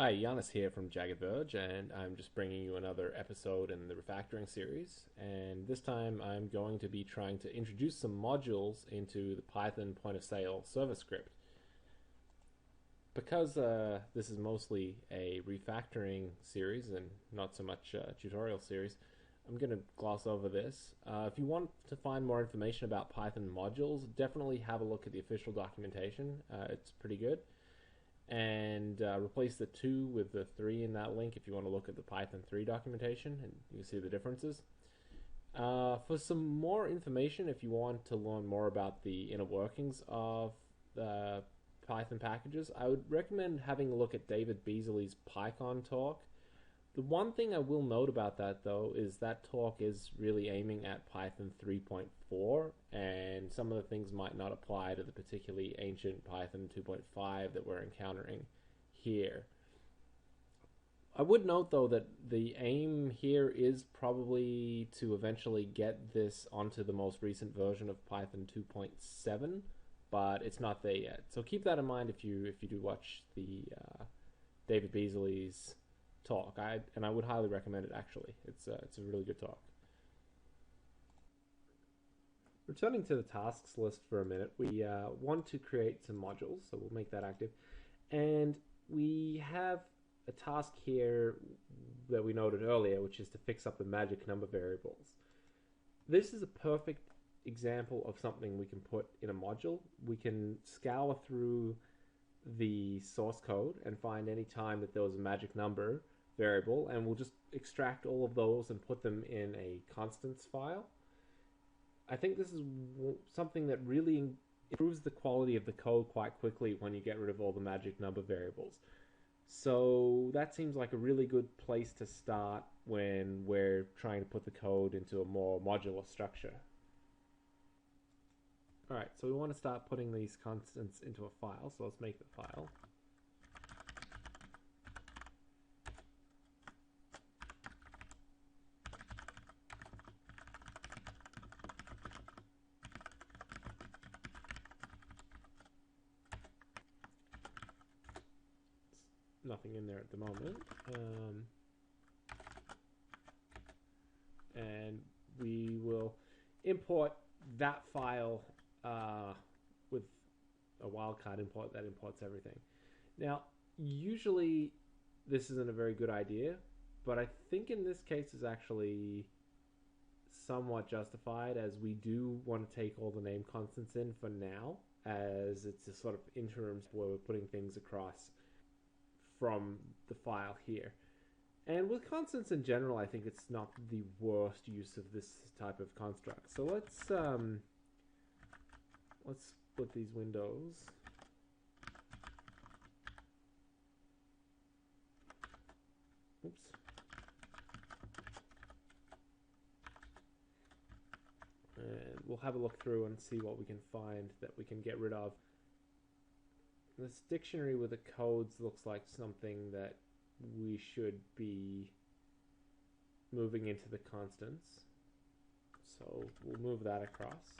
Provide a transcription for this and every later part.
Hi, Giannis here from Jagged Verge, and I'm just bringing you another episode in the refactoring series. And this time I'm going to be trying to introduce some modules into the Python point of sale server script. Because this is mostly a refactoring series and not so much a tutorial series, I'm going to gloss over this. If you want to find more information about Python modules, definitely have a look at the official documentation. It's pretty good. And replace the 2 with the 3 in that link if you want to look at the Python 3 documentation and you can see the differences. For some more information, if you want to learn more about the inner workings of the Python packages, I would recommend having a look at David Beasley's PyCon talk. The one thing I will note about that, though, is that talk is really aiming at Python 3.4, and some of the things might not apply to the particularly ancient Python 2.5 that we're encountering here. I would note, though, that the aim here is probably to eventually get this onto the most recent version of Python 2.7, but it's not there yet. So keep that in mind if you do watch the David Beasley's talk. I would highly recommend it. Actually, it's a really good talk. Returning to the tasks list for a minute, we want to create some modules, so we'll make that active. And we have a task here that we noted earlier, which is to fix up the magic number variables. This is a perfect example of something we can put in a module. We can scour through the source code and find any time that there was a magic number variable, and we'll just extract all of those and put them in a constants file. I think this is something that really improves the quality of the code quite quickly when you get rid of all the magic number variables. So that seems like a really good place to start when we're trying to put the code into a more modular structure. Alright, so we want to start putting these constants into a file, so let's make the file. Nothing in there at the moment. And we will import that file with a wildcard import that imports everything. Now, usually this isn't a very good idea, but I think in this case is actually somewhat justified, as we do want to take all the name constants in for now, as it's a sort of interim where we're putting things across from the file here. And with constants in general, I think it's not the worst use of this type of construct. So let's split these windows. Oops. And we'll have a look through and see what we can find that we can get rid of. This dictionary with the codes looks like something that we should be moving into the constants. So we'll move that across.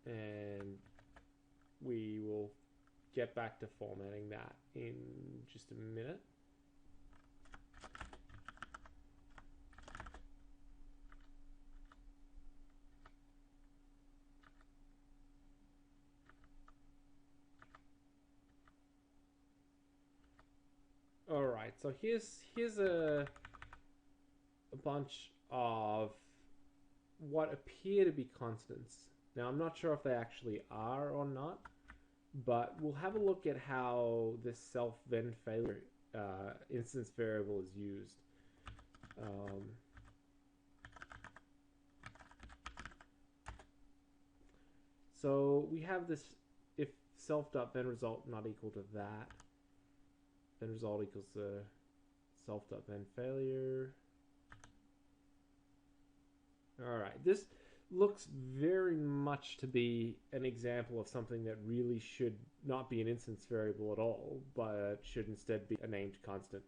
And we will get back to formatting that in just a minute. All right, so here's a bunch of what appear to be constants. Now, I'm not sure if they actually are or not, but we'll have a look at how this self-then failure instance variable is used. So we have this if self.then result not equal to that, then result equals self.then failure. Alright, this looks very much to be an example of something that really should not be an instance variable at all, but should instead be a named constant.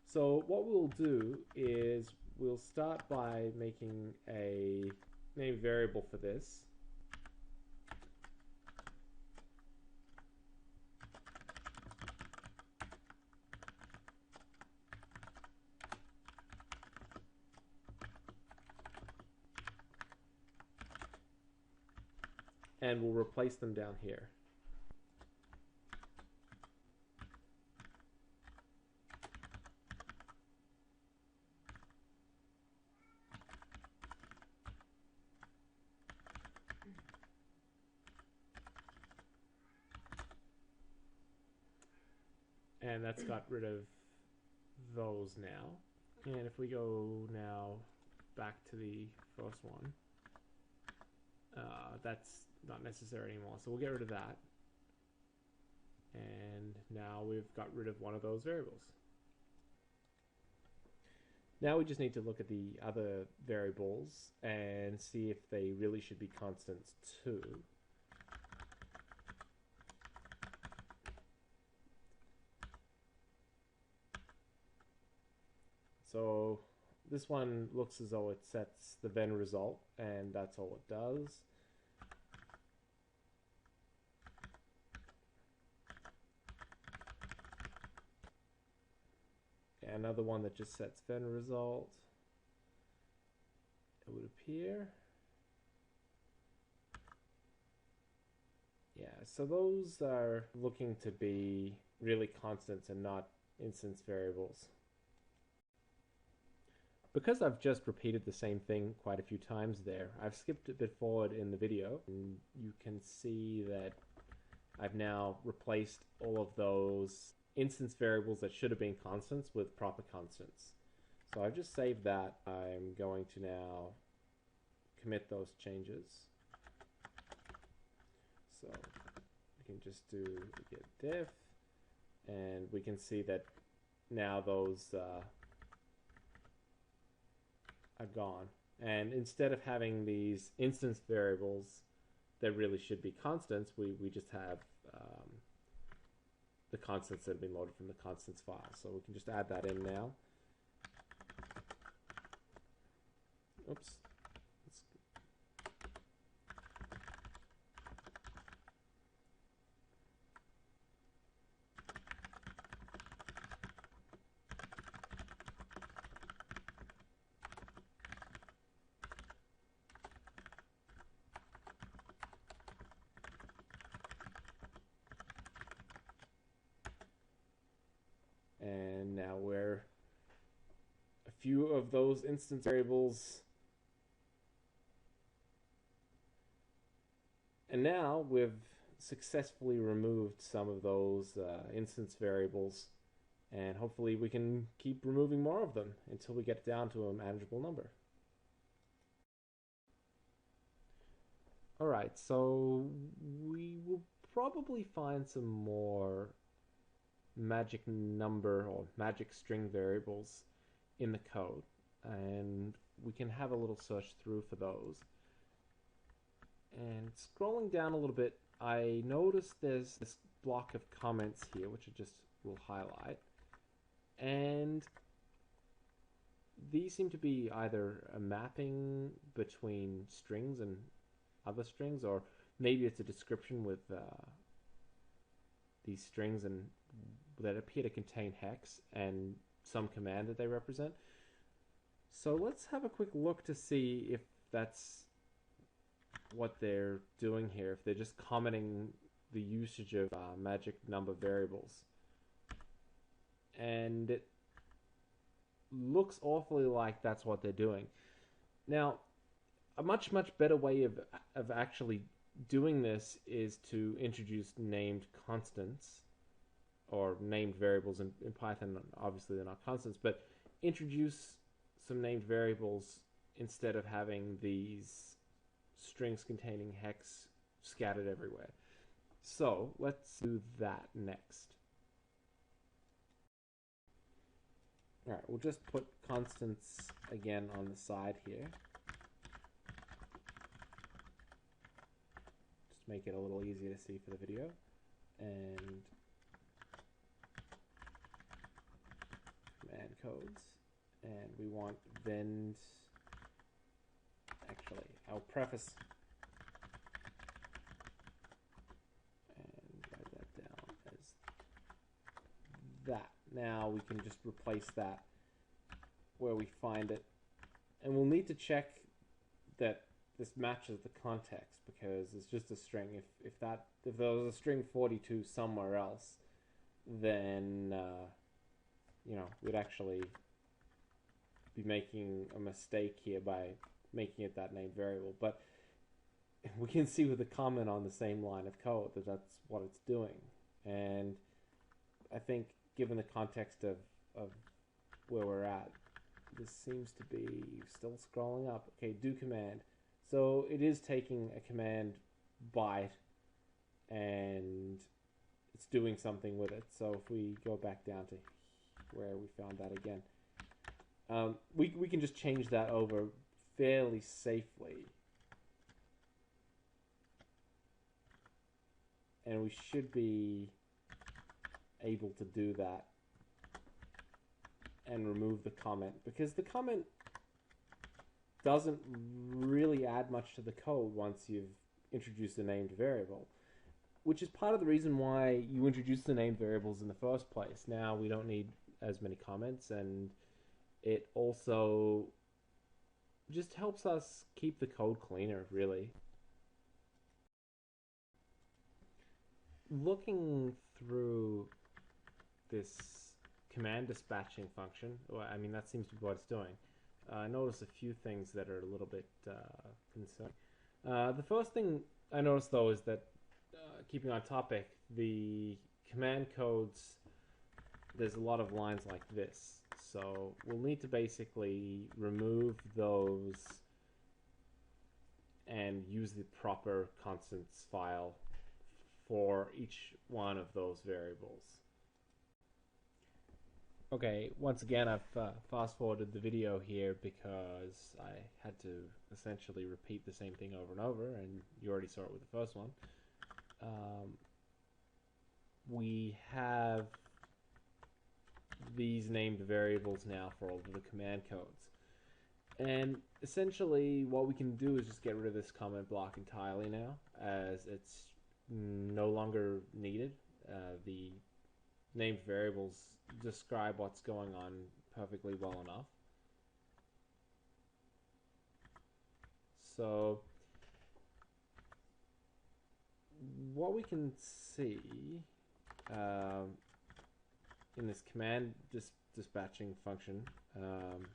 So what we'll do is we'll start by making a name variable for this. and we'll replace them down here. And that's got rid of those now. And if we go now back to the first one, that's not necessary anymore. So we'll get rid of that. And now we've got rid of one of those variables. Now we just need to look at the other variables and see if they really should be constants too. So this one looks as though it sets the then result, and that's all it does. Another one that just sets then result, it would appear. Yeah, so those are looking to be really constants and not instance variables. Because I've just repeated the same thing quite a few times there, I've skipped a bit forward in the video, and you can see that I've now replaced all of those instance variables that should have been constants with proper constants. So I've just saved that. I'm going to now commit those changes. So we can just do git diff, and we can see that now those are gone. And instead of having these instance variables that really should be constants, we just have the constants that have been loaded from the constants file. So we can just add that in now. Oops. And now we're a few of those instance variables. And now we've successfully removed some of those instance variables, and hopefully we can keep removing more of them until we get down to a manageable number. Alright, so we will probably find some more magic number or magic string variables in the code, and we can have a little search through for those. And scrolling down a little bit, I noticed there's this block of comments here, which I just will highlight, and these seem to be either a mapping between strings and other strings, or maybe it's a description with these strings and that appear to contain hex and some command that they represent. So let's have a quick look to see if that's what they're doing here, if they're just commenting the usage of magic number variables. And it looks awfully like that's what they're doing. Now, a much better way of actually doing this is to introduce named constants, or named variables in Python. Obviously they're not constants, but introduce some named variables instead of having these strings containing hex scattered everywhere. So let's do that next. Alright, we'll just put constants again on the side here. Just make it a little easier to see for the video. And command codes. And we want then, actually, I'll preface and write that down as that. Now we can just replace that where we find it. And we'll need to check that this matches the context because it's just a string. If there was a string 42 somewhere else, then we'd actually be making a mistake here by making it that named variable. But we can see with the comment on the same line of code that that's what it's doing. And I think given the context of where we're at, this seems to be still scrolling up. Okay, do command. So it is taking a command byte and it's doing something with it. So if we go back down to where we found that again, we can just change that over fairly safely. And we should be able to do that and remove the comment, because the comment doesn't really add much to the code once you've introduced a named variable, which is part of the reason why you introduce the named variables in the first place. Now we don't need as many comments, and it also just helps us keep the code cleaner, really. Looking through this command dispatching function, well, I mean, that seems to be what it's doing. I notice a few things that are a little bit concerning. The first thing I noticed, though, is that, keeping on topic, the command codes, there's a lot of lines like this. So we'll need to basically remove those and use the proper constants file for each one of those variables. Okay, once again, I've fast forwarded the video here because I had to essentially repeat the same thing over and over, and you already saw it with the first one. We have these named variables now for all of the command codes. And essentially what we can do is just get rid of this comment block entirely now, as it's no longer needed. The named variables describe what's going on perfectly well enough. So what we can see in this command dispatching function, let's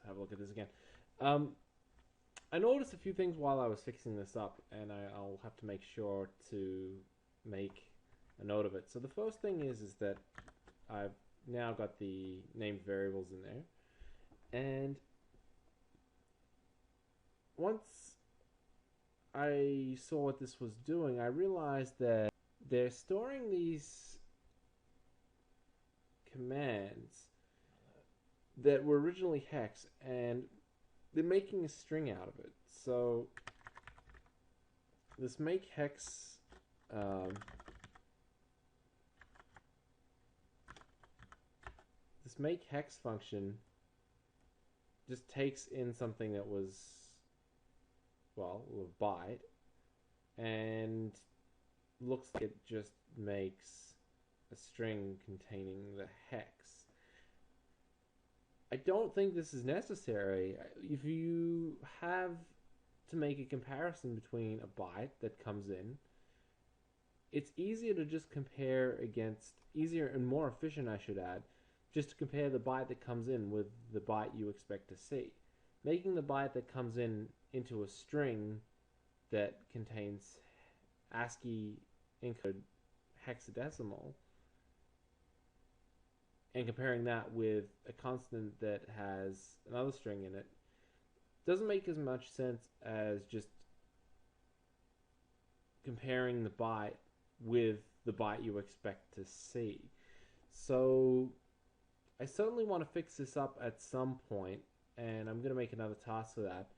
have a look at this again. I noticed a few things while I was fixing this up, and I'll have to make sure to make a note of it. So the first thing is that I've now got the named variables in there, and once I saw what this was doing, I realized that they're storing these commands that were originally hex, and they're making a string out of it. So this make hex function just takes in something that was, well, a byte, and looks like it just makes a string containing the hex. I don't think this is necessary. If you have to make a comparison between a byte that comes in, it's easier to just compare against, easier and more efficient, I should add, just to compare the byte that comes in with the byte you expect to see. Making the byte that comes in into a string that contains ASCII encoded hexadecimal, and comparing that with a constant that has another string in it, doesn't make as much sense as just comparing the byte with the byte you expect to see. So I certainly want to fix this up at some point, and I'm going to make another task for that.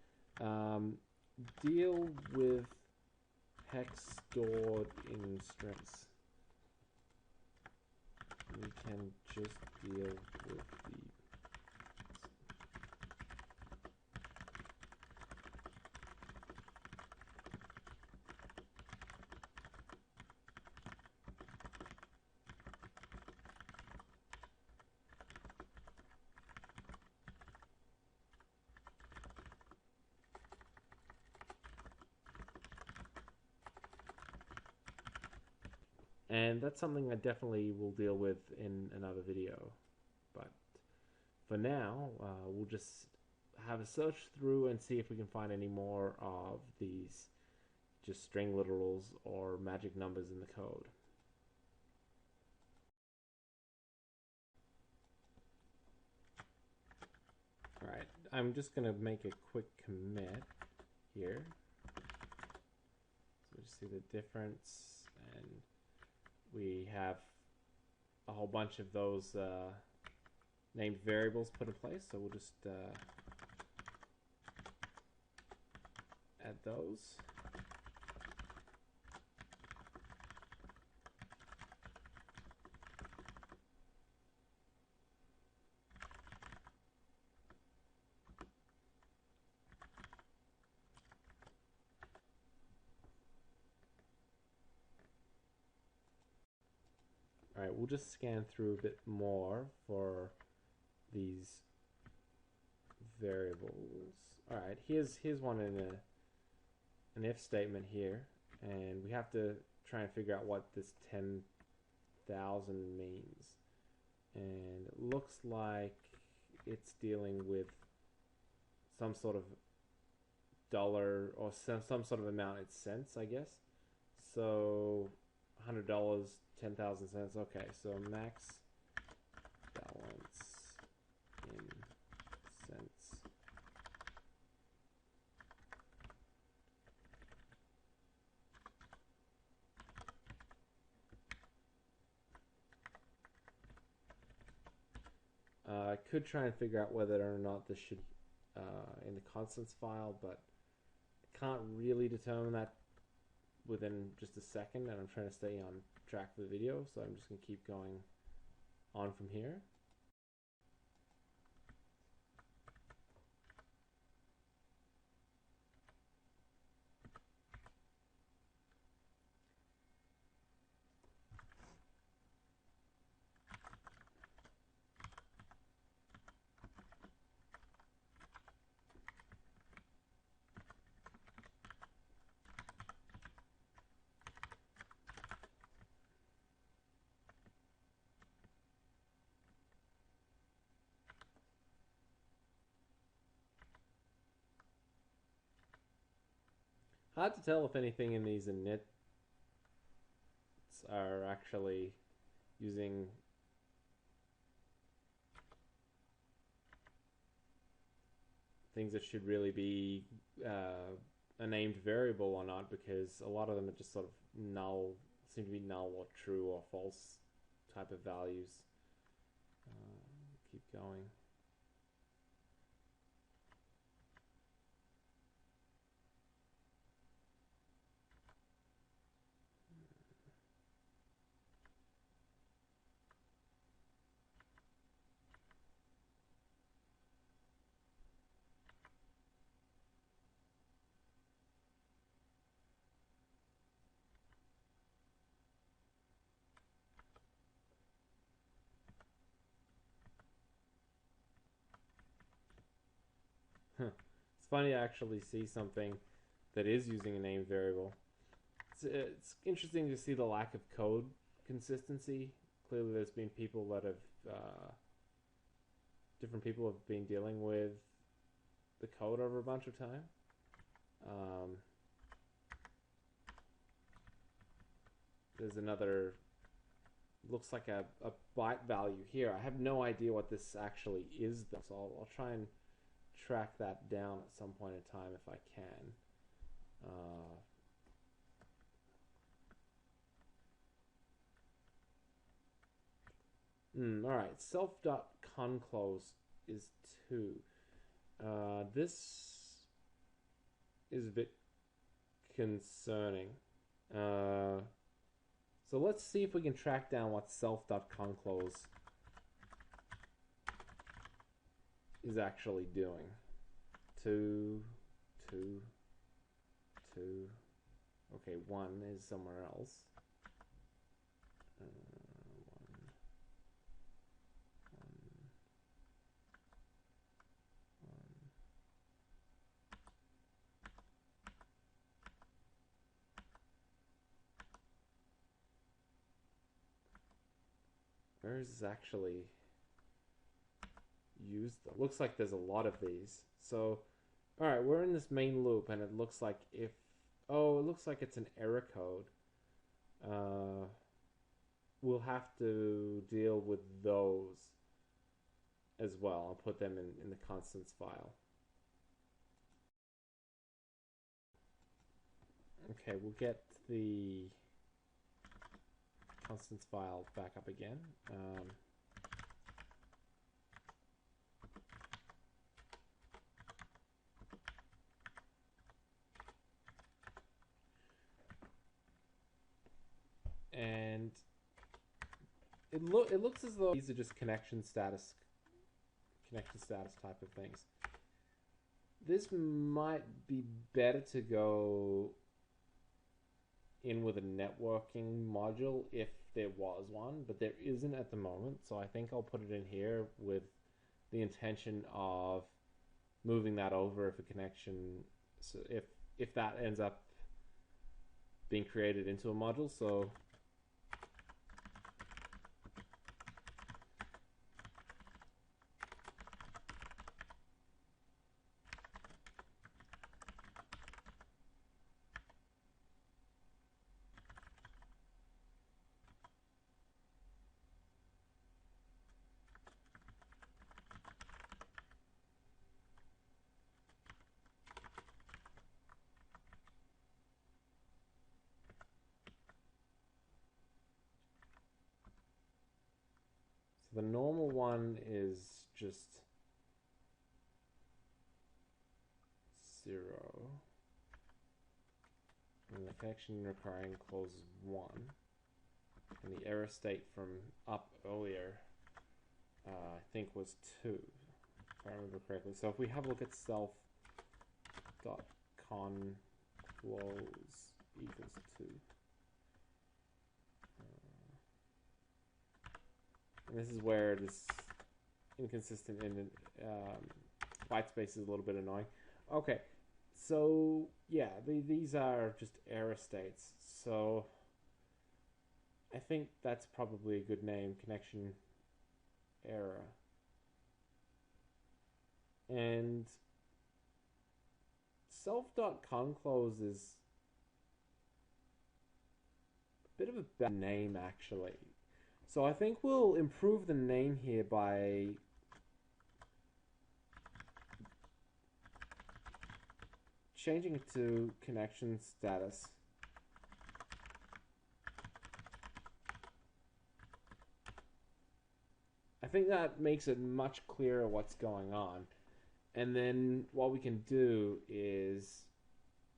Deal with hex stored in strings. We can just deal with the And that's something I definitely will deal with in another video. But for now, we'll just have a search through and see if we can find any more of these just string literals or magic numbers in the code. Alright, I'm just going to make a quick commit here. So we see the difference, and we have a whole bunch of those named variables put in place. So we'll just add those. All right, we'll just scan through a bit more for these variables. All right, here's one in an if statement here, and we have to try and figure out what this 10,000 means. And it looks like it's dealing with some sort of dollar or some sort of amount in cents, I guess. So $100, 10,000 cents. Okay, so max balance in cents. I could try and figure out whether or not this should in the constants file, but I can't really determine that within just a second, and I'm trying to stay on track for the video, so I'm just going to keep going on from here. Hard to tell if anything in these inits are actually using things that should really be a named variable or not, because a lot of them are just sort of null, seem to be null or true or false type of values. Keep going. It's funny to actually see something that is using a named variable. It's interesting to see the lack of code consistency. Clearly, there's been people that have different people have been dealing with the code over a bunch of time. There's another, looks like a byte value here. I have no idea what this actually is, though, so I'll try and track that down at some point in time if I can. All right, self.conclose is 2. This is a bit concerning. So let's see if we can track down what self.conclose is actually doing. 2, 2, 2. Okay, 1 is somewhere else. 1, 1. Where is this actually used? Looks like there's a lot of these. So, all right, we're in this main loop, and it looks like if it looks like it's an error code. We'll have to deal with those as well. I'll put them in the constants file. Okay, we'll get the constants file back up again. And it looks as though these are just connection status type of things. This might be better to go in with a networking module if there was one, but there isn't at the moment, so I think I'll put it in here with the intention of moving that over if a connection, so if that ends up being created into a module. So the normal one is just 0, and the connection requiring closes 1, and the error state from up earlier I think was 2, if I remember correctly. So if we have a look at self dot con close equals 2, and this is where this inconsistent in white space is a little bit annoying. Okay, so yeah, these are just error states. So I think that's probably a good name, connection error. And self.conclose is a bit of a bad name, actually. So I think we'll improve the name here by changing it to connection status. I think that makes it much clearer what's going on. And then what we can do is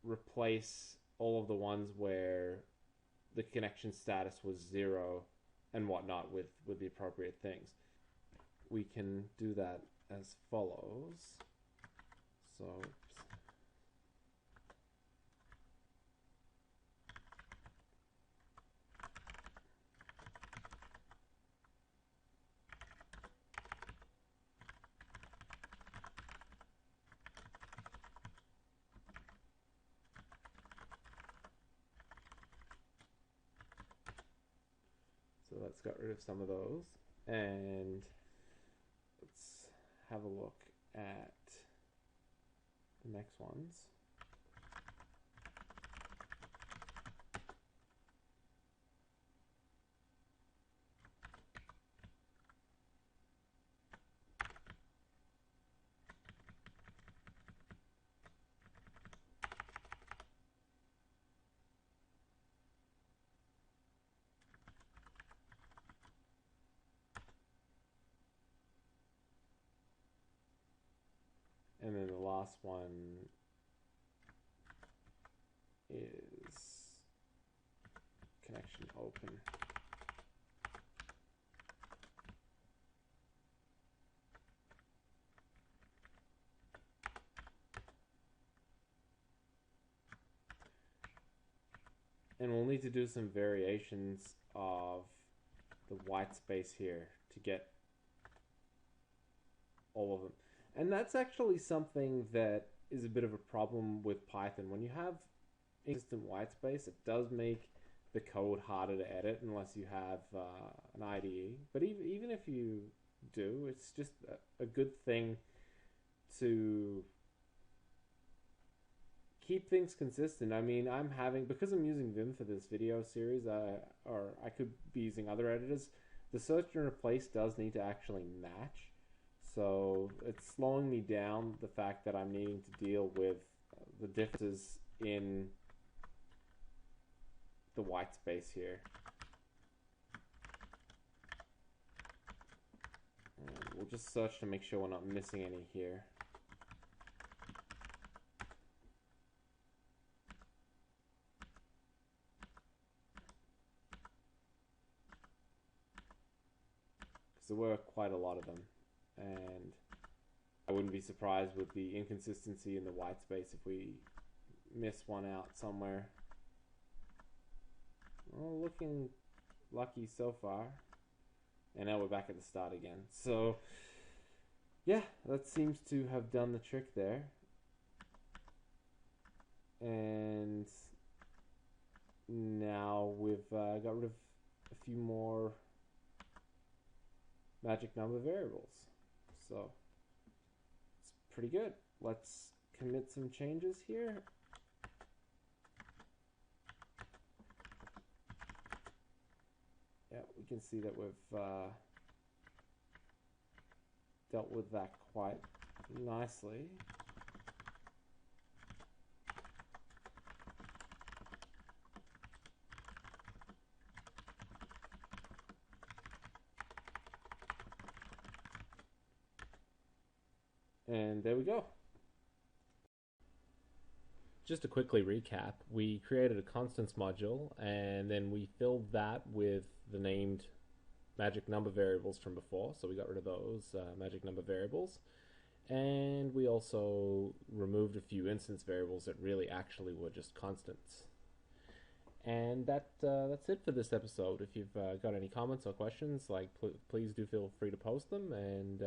replace all of the ones where the connection status was 0 and whatnot with the appropriate things. We can do that as follows. So let's get rid of some of those, and let's have a look at the next ones. And then the last one is connection open. And we'll need to do some variations of the white space here to get all of them. And that's actually something that is a bit of a problem with Python. When you have inconsistent white space, it does make the code harder to edit unless you have an IDE. But even if you do, it's just a good thing to keep things consistent. I mean, because I'm using Vim for this video series, or I could be using other editors, the search and replace does need to actually match. So it's slowing me down, the fact that I'm needing to deal with the differences in the white space here. And we'll just search to make sure we're not missing any here. Because there were quite a lot of them, and I wouldn't be surprised with the inconsistency in the white space if we miss one out somewhere. Well, looking lucky so far. And now we're back at the start again. So, yeah, that seems to have done the trick there. And now we've got rid of a few more magic number variables. So, it's pretty good. Let's commit some changes here. Yeah, we can see that we've dealt with that quite nicely. And there we go. Just to quickly recap, we created a constants module, and then we filled that with the named magic number variables from before. So we got rid of those magic number variables. And we also removed a few instance variables that really actually were just constants. And that's it for this episode. If you've got any comments or questions, please do feel free to post them, and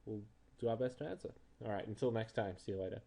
we'll do our best to answer. All right, until next time, see you later.